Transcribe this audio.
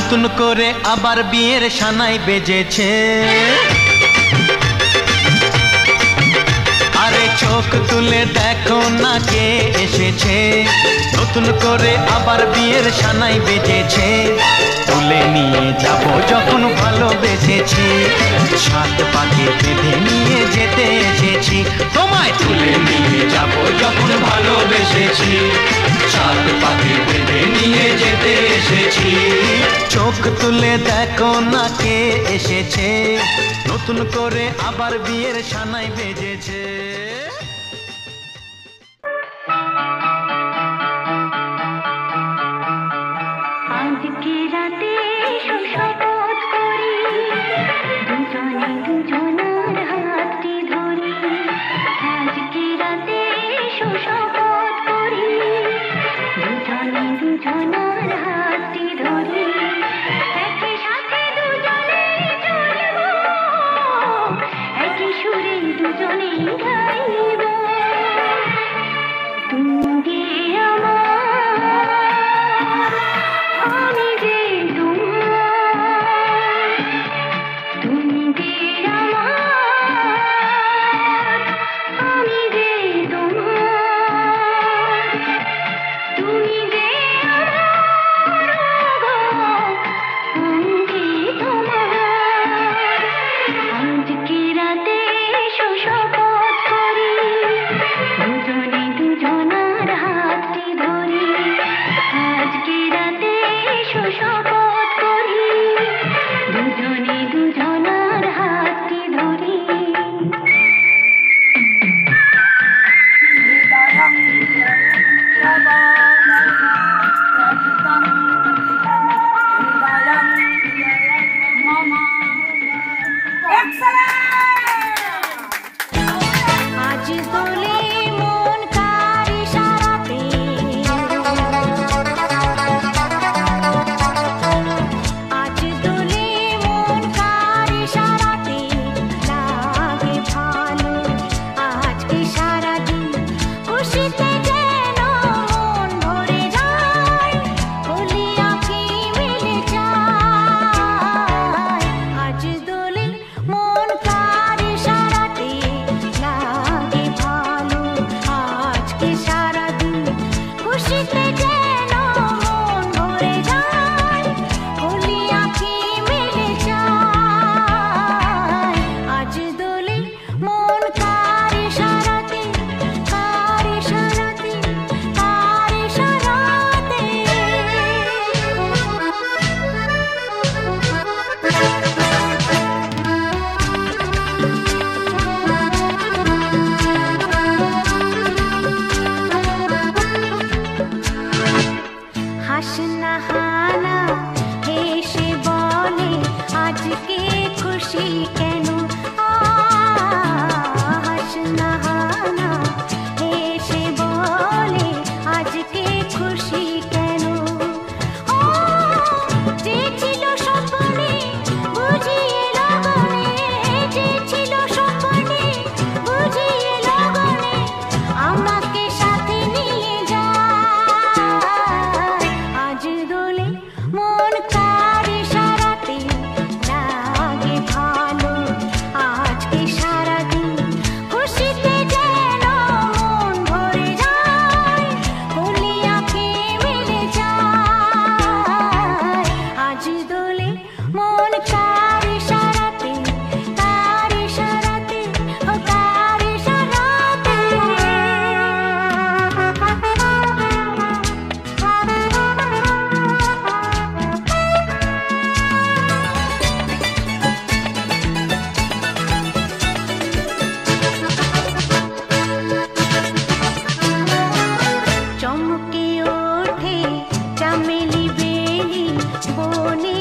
নতুন করে আবার বিয়ের সানাই বেজেছে। আরে চোখ তুলে দেখো না কে এসেছে, নতুন করে আবার বিয়ের সানাই বেজেছে। তুলে নিয়ে যাব যখন ভালোবেসেছি, সাত পাকে বেঁধে নিয়ে যেতে এসেছি। তোমায় তুলে নিয়ে যাব যখন ভালোবেসেছি, সাত পাকে বেঁধে নিয়ে যেতে এসেছি। চোখ তুলে দেখো না কে এসেছে, নতুন করে আবার বিয়ের সানাই বেজেছে। আজকে রাতে শপথ করি, দুজনে দুজনার হাতটি ধরি। আজকে রাতে শপথ করি, দুজনে দুজনার হাতটি ধরি। একই সাথে দুজনে চলবো, একই সুরে দুজনে গাইব। তুমি যে আমার, আমি যে তোমার। তুমি যে আমার, আমি যে তোমার। তুমি যে আমার, আমি যে তোমার। আজকে রাতে শপথ করি, দুজনে দুজনার হাতটি ধরি। আজকে রাতে শপথ করি, দুজনে দুজনার হাতটি ধরি। আজ দোলে মন কার ইশারাতে, আজ দোলে মন কার ইশারাতে লাগে ভালো। আজকে সারাদিন খুশিতে যেন মন ভরে যায়, হলি আঁখি মিলে যায়। আজ দোলে মন কার ইশারাতে লাগে ভালো। আজকে সারাদিন খুশিতে যেন মন ভরে যায়, হলি আঁখি মিলে যায়। আজ দোলে মন কার ইশারাতে, কার ইশারাতে, কার ইশারাতে। হাসনা হানা হেসে বলে আজকে খুশি কেন। হাসনা হানা হেসে বলে আজকে খুশি কেন। যে ছিল স্বপ্নে বুঝিয়ে লগনে, যে ছিল স্বপ্নে বুঝিয়ে লগনে, আমাকে সাথে নিয়ে যায়। আজ দোলে মন কার ইশারাতে লাগে ভালো। আজকে সারাদিন খুশিতে যেন মন ভরে যায়, হলি আঁখি মিলে যায়। আজ দোলে মন কার ইশারাতে, কার ইশারাতে, ও কার ইশারাতে। চমকে ওঠে চামেলি বেলি বনে